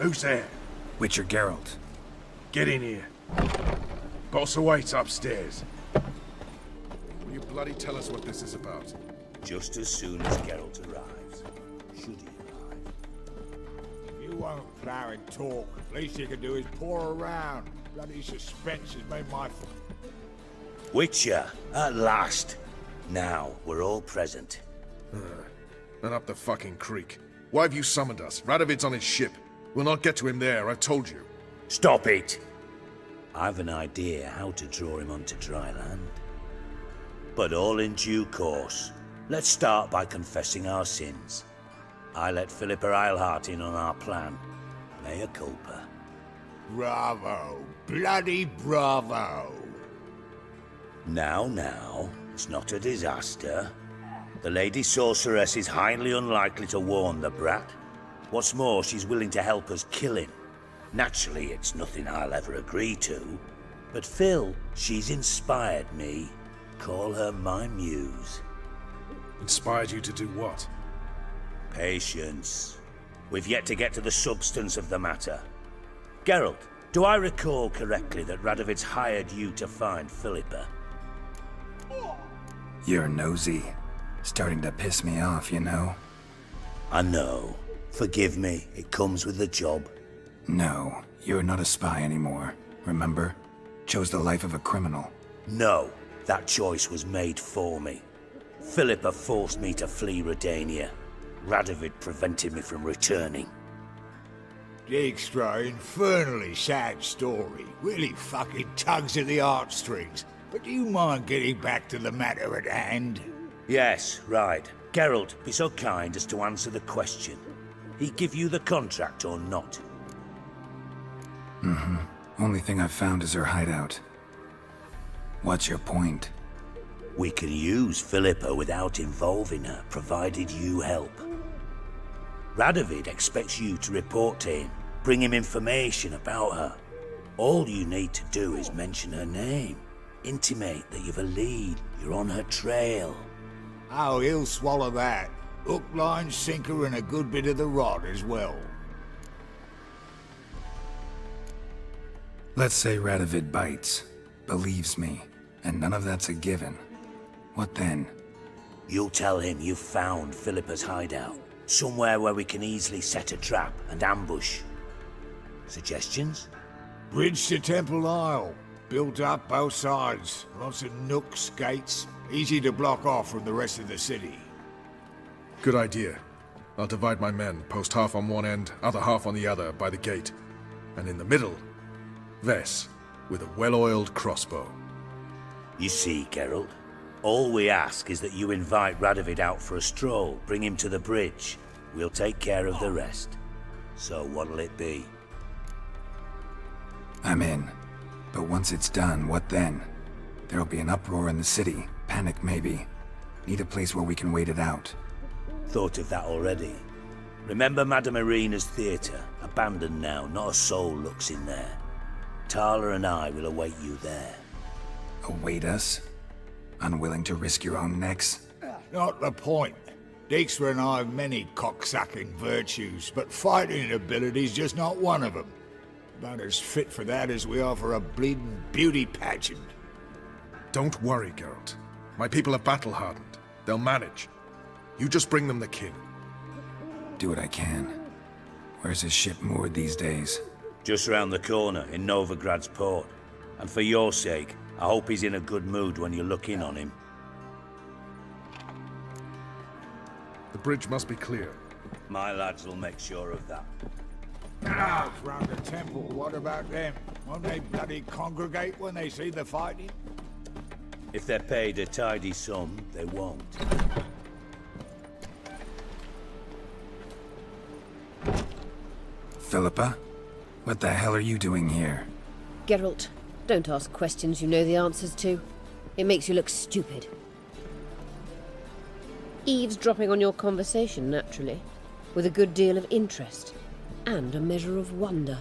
Who's there? Witcher Geralt. Get in here. Boss awaits upstairs. Will you bloody tell us what this is about? Just as soon as Geralt arrives. Should he arrive? If you won't plow and talk, least you can do is pour around. Bloody suspense has made my... Witcher, at last. Now, we're all present. And up the fucking creek. Why have you summoned us? Radovid's on his ship. We'll not get to him there, I've told you. Stop it! I've an idea how to draw him onto dry land. But all in due course. Let's start by confessing our sins. I let Philippa Eilhart in on our plan. Mea culpa. Bravo. Bloody bravo. Now, it's not a disaster. The Lady Sorceress is highly unlikely to warn the brat. What's more, she's willing to help us kill him. Naturally, it's nothing I'll ever agree to. But Phil, she's inspired me. Call her my muse. Inspired you to do what? Patience. We've yet to get to the substance of the matter. Geralt, do I recall correctly that Radovid's hired you to find Philippa? You're nosy. Starting to piss me off, you know? I know. Forgive me, it comes with the job. No, you're not a spy anymore. Remember? Chose the life of a criminal. No, that choice was made for me. Philippa forced me to flee Redania. Radovid prevented me from returning. Dijkstra, infernally sad story. Really fucking tugs at the heartstrings. But do you mind getting back to the matter at hand? Yes, right. Geralt, be so kind as to answer the question. He give you the contract or not? Only thing I've found is her hideout. What's your point? We can use Philippa without involving her, provided you help. Radovid expects you to report to him, bring him information about her. All you need to do is mention her name. Intimate that you've a lead, you're on her trail. Oh, he'll swallow that. Hook, line, sinker, and a good bit of the rod as well. Let's say Radovid bites, believes me, and none of that's a given. What then? You'll tell him you've found Philippa's hideout, somewhere where we can easily set a trap and ambush. Suggestions? Bridge to Temple Isle. Built up both sides. Lots of nooks, gates. Easy to block off from the rest of the city. Good idea. I'll divide my men, post half on one end, other half on the other, by the gate. And in the middle, Vess, with a well-oiled crossbow. You see, Geralt, all we ask is that you invite Radovid out for a stroll, bring him to the bridge. We'll take care of the rest. So what'll it be? I'm in. But once it's done, what then? There'll be an uproar in the city. Panic, maybe. Need a place where we can wait it out. Thought of that already. Remember Madame Irina's theatre? Abandoned now, not a soul looks in there. Thaler and I will await you there. Await us? Unwilling to risk your own necks? Not the point. Dijkstra and I have many cocksucking virtues, but fighting ability's just not one of them. About as fit for that as we are for a bleeding beauty pageant. Don't worry, Geralt. My people are battle-hardened. They'll manage. You just bring them the king. Do what I can. Where's his ship moored these days? Just round the corner, in Novigrad's port. And for your sake, I hope he's in a good mood when you look in on him. The bridge must be clear. My lads will make sure of that. Crowds round the temple, what about them? Won't they bloody congregate when they see the fighting? If they're paid a tidy sum, they won't. Philippa? What the hell are you doing here? Geralt, don't ask questions you know the answers to. It makes you look stupid. Eavesdropping on your conversation, naturally, with a good deal of interest, and a measure of wonder.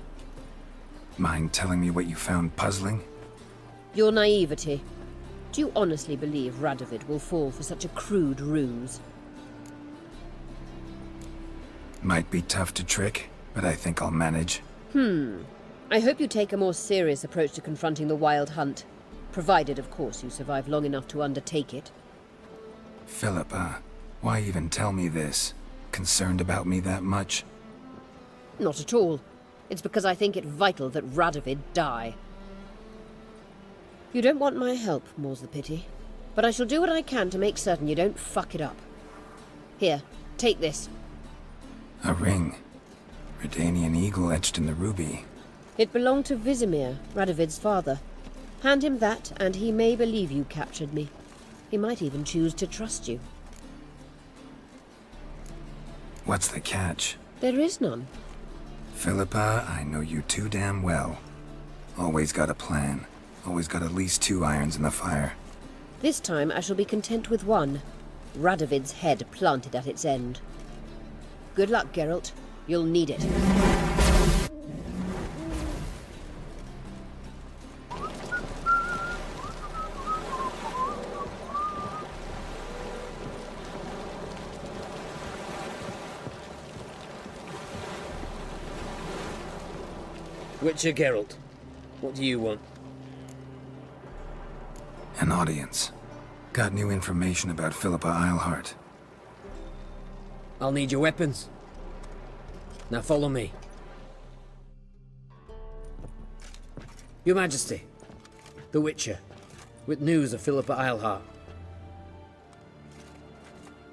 Mind telling me what you found puzzling? Your naivety. Do you honestly believe Radovid will fall for such a crude ruse? Might be tough to trick, but I think I'll manage. I hope you take a more serious approach to confronting the Wild Hunt. Provided, of course, you survive long enough to undertake it. Philippa, why even tell me this? Concerned about me that much? Not at all. It's because I think it vital that Radovid die. You don't want my help, more's the pity. But I shall do what I can to make certain you don't fuck it up. Here, take this. A ring. Redanian eagle etched in the ruby. It belonged to Vizimir, Radovid's father. Hand him that, and he may believe you captured me. He might even choose to trust you. What's the catch? There is none. Philippa, I know you too damn well. Always got a plan. Always got at least 2 irons in the fire. This time I shall be content with one. Radovid's head planted at its end. Good luck, Geralt. You'll need it. Witcher Geralt, what do you want? An audience. Got new information about Philippa Eilhart. I'll need your weapons. Now follow me. Your Majesty, the Witcher, with news of Philippa Eilhart.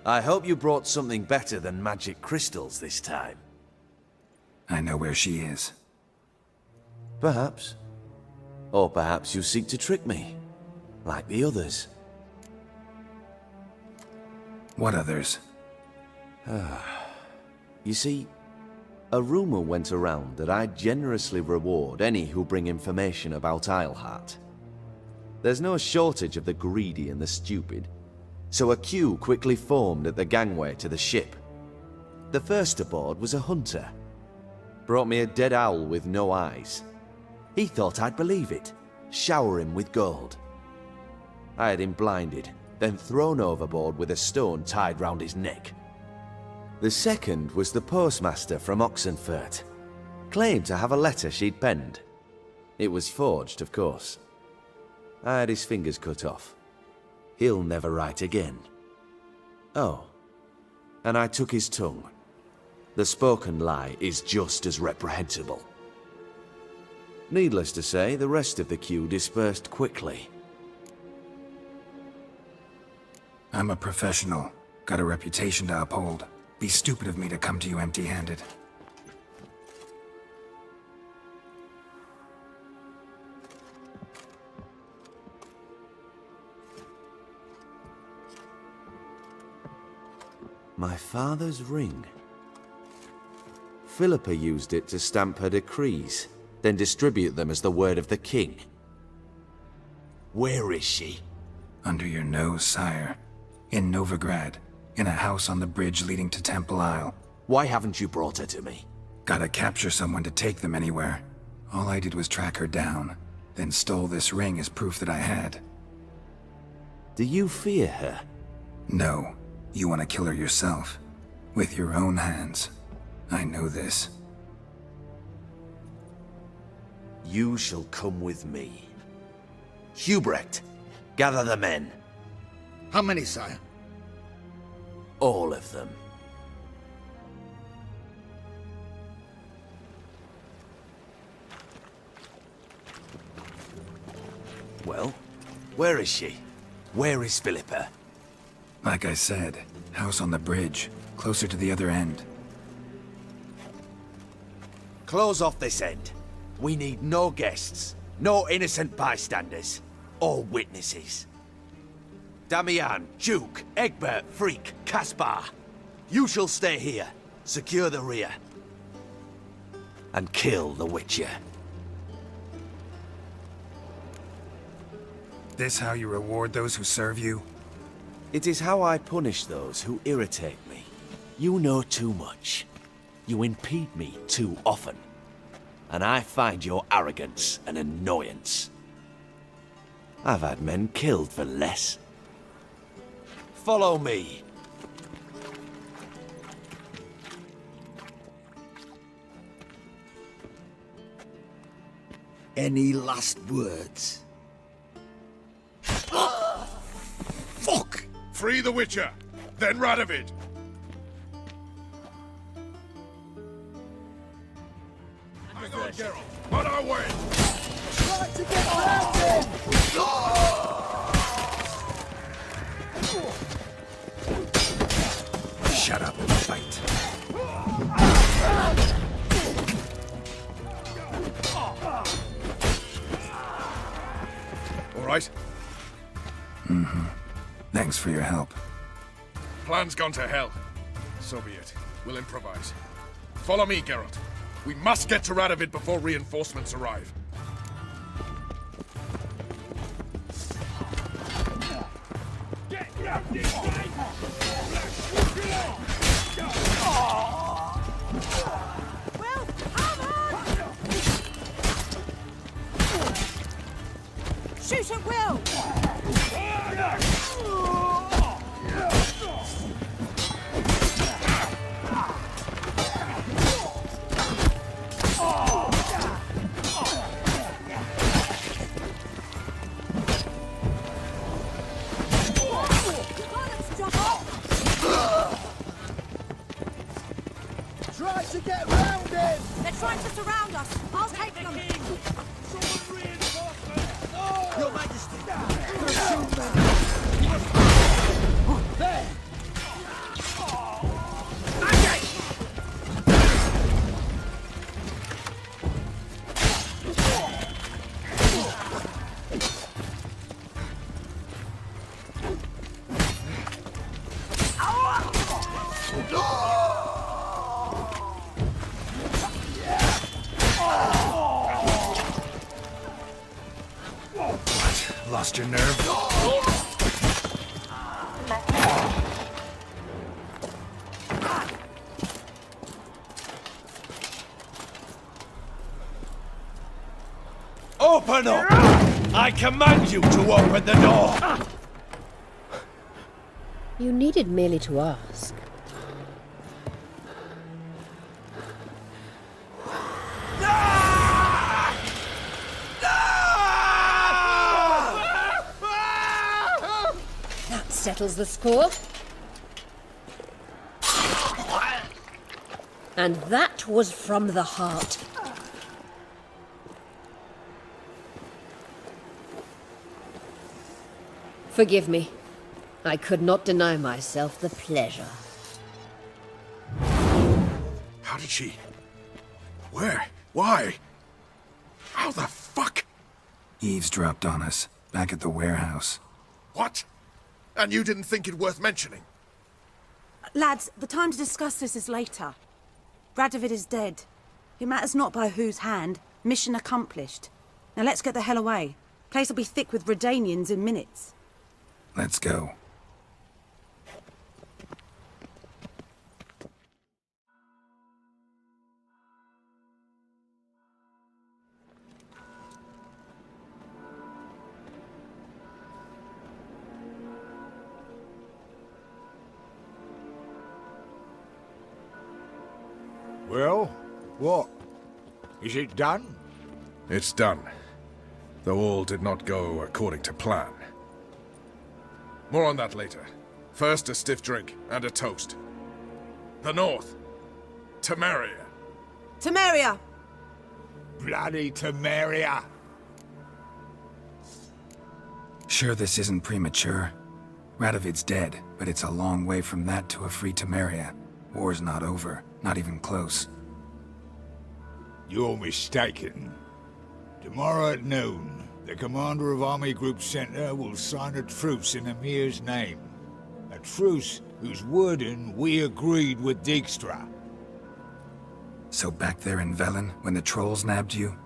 I hope you brought something better than magic crystals this time. I know where she is. Perhaps. Or perhaps you seek to trick me, like the others. What others? You see, a rumor went around that I generously reward any who bring information about Eilhart. There's no shortage of the greedy and the stupid, so a queue quickly formed at the gangway to the ship. The first aboard was a hunter. Brought me a dead owl with no eyes. He thought I'd believe it, shower him with gold. I had him blinded, then thrown overboard with a stone tied round his neck. The second was the postmaster from Oxenfurt. Claimed to have a letter she'd penned. It was forged, of course. I had his fingers cut off. He'll never write again. Oh, and I took his tongue. The spoken lie is just as reprehensible. Needless to say, the rest of the queue dispersed quickly. I'm a professional. Got a reputation to uphold. Be stupid of me to come to you empty-handed. My father's ring. Philippa used it to stamp her decrees, then distribute them as the word of the king. Where is she? Under your nose, sire. In Novigrad. In a house on the bridge leading to Temple Isle. Why haven't you brought her to me? Gotta capture someone to take them anywhere. All I did was track her down, then stole this ring as proof that I had. Do you fear her? No. You want to kill her yourself. With your own hands. I know this. You shall come with me. Hubrecht, gather the men. How many, sire? All of them. Well, where is she? Where is Philippa? Like I said, house on the bridge, closer to the other end. Close off this end. We need no guests, no innocent bystanders, or witnesses. Damian, Duke, Egbert, Freak, Caspar. You shall stay here, secure the rear, and kill the Witcher. This how you reward those who serve you? It is how I punish those who irritate me. You know too much. You impede me too often. And I find your arrogance an annoyance. I've had men killed for less. Follow me. Any last words? Fuck! Free the Witcher, then Radovid. Hang on, Geralt. On our way. Try to get around him! Shut up and fight. All right. Thanks for your help. Plan's gone to hell. So be it. We'll improvise. Follow me, Geralt. We must get to Radovid before reinforcements arrive. Shoot at will! Try to get around him! They're trying to surround us. I'll take them. Your Majesty! There! Lost your nerve? Open up! I command you to open the door! You needed merely to ask. That settles the score. And that was from the heart. Forgive me. I could not deny myself the pleasure. How did she... Where? Why? How the fuck? Eavesdropped on us, back at the warehouse. What? And you didn't think it worth mentioning? Lads, the time to discuss this is later. Radovid is dead. It matters not by whose hand. Mission accomplished. Now let's get the hell away. Place will be thick with Redanians in minutes. Let's go. Well, what? Is it done? It's done. Though all did not go according to plan. More on that later. First, a stiff drink and a toast. The North. Temeria. Temeria! Bloody Temeria! Sure this isn't premature? Radovid's dead, but it's a long way from that to a free Temeria. War's not over, not even close. You're mistaken. Tomorrow at noon, the commander of Army Group Center will sign a truce in Emir's name. A truce whose wording we agreed with Dijkstra. So back there in Velen, when the trolls nabbed you?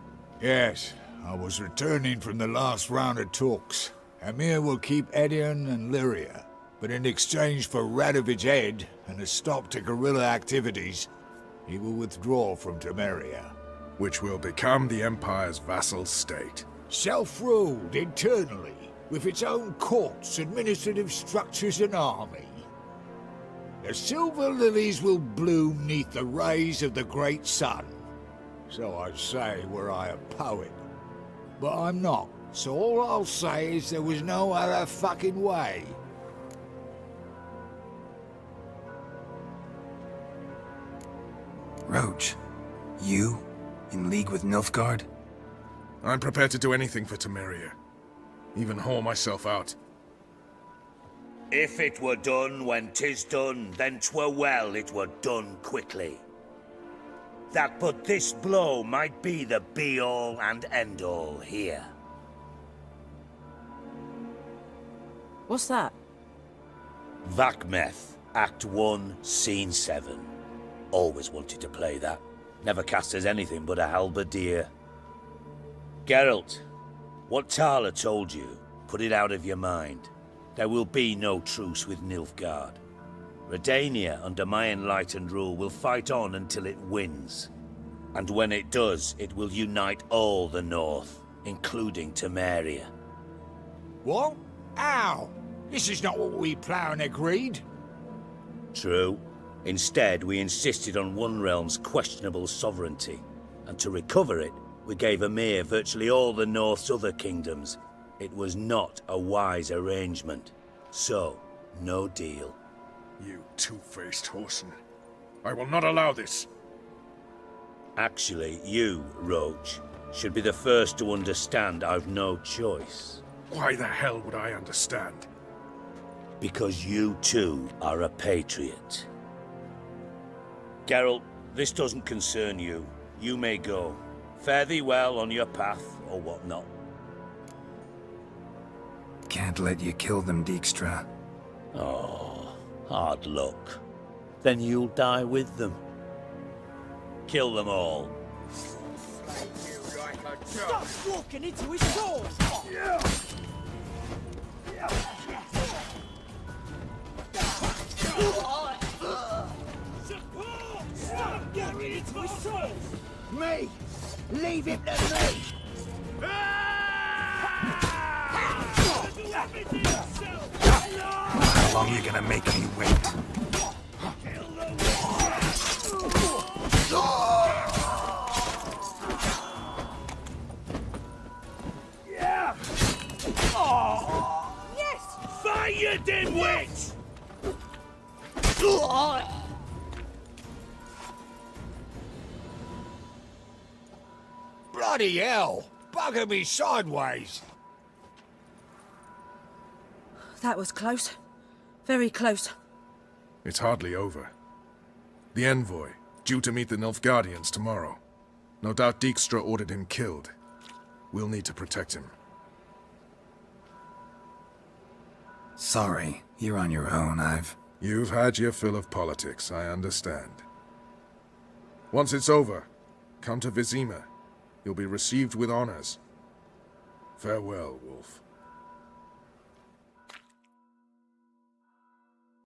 Yes, I was returning from the last round of talks. Emir will keep Edion and Lyria, but in exchange for Radovid's head and a stop to guerrilla activities, he will withdraw from Temeria. Which will become the Empire's vassal state. Self-ruled internally, with its own courts, administrative structures and army. The silver lilies will bloom neath the rays of the great sun. So I say were I a poet. but I'm not. So all I'll say is there was no other fucking way. Roche, you? In league with Nilfgaard? I'm prepared to do anything for Temeria. Even haul myself out. If it were done when 'tis done, then 'twere well it were done quickly. That but this blow might be the be-all and end-all here. What's that? Vakmeth, Act 1, Scene 7. Always wanted to play that. Never cast as anything but a halberdier. Geralt, what Thaler told you, put it out of your mind. There will be no truce with Nilfgaard. Redania, under my enlightened rule, will fight on until it wins. And when it does, it will unite all the North, including Temeria. What? How? This is not what we plough and agreed. True. Instead, we insisted on one realm's questionable sovereignty, and to recover it, we gave Emhyr virtually all the North's other kingdoms. It was not a wise arrangement. So, no deal. You two-faced whoreson. I will not allow this. Actually, you, Roche, should be the first to understand I've no choice. Why the hell would I understand? Because you too are a patriot. Geralt, this doesn't concern you. You may go. Fare thee well on your path, or whatnot. Can't let you kill them, Dijkstra. Oh, hard luck. Then you'll die with them. Kill them all. Stop walking into his sword! Stop walking into his sword! Me! Leave him to me! How long are you gonna make me wait? Yes! Fight, you dimwit! Bloody hell! Bugger me sideways! That was close. Very close. It's hardly over. The envoy, due to meet the Nilfgaardians tomorrow. No doubt Dijkstra ordered him killed. We'll need to protect him. Sorry, you're on your own. You've had your fill of politics, I understand. Once it's over, come to Vizima. You'll be received with honors. Farewell, Wolf.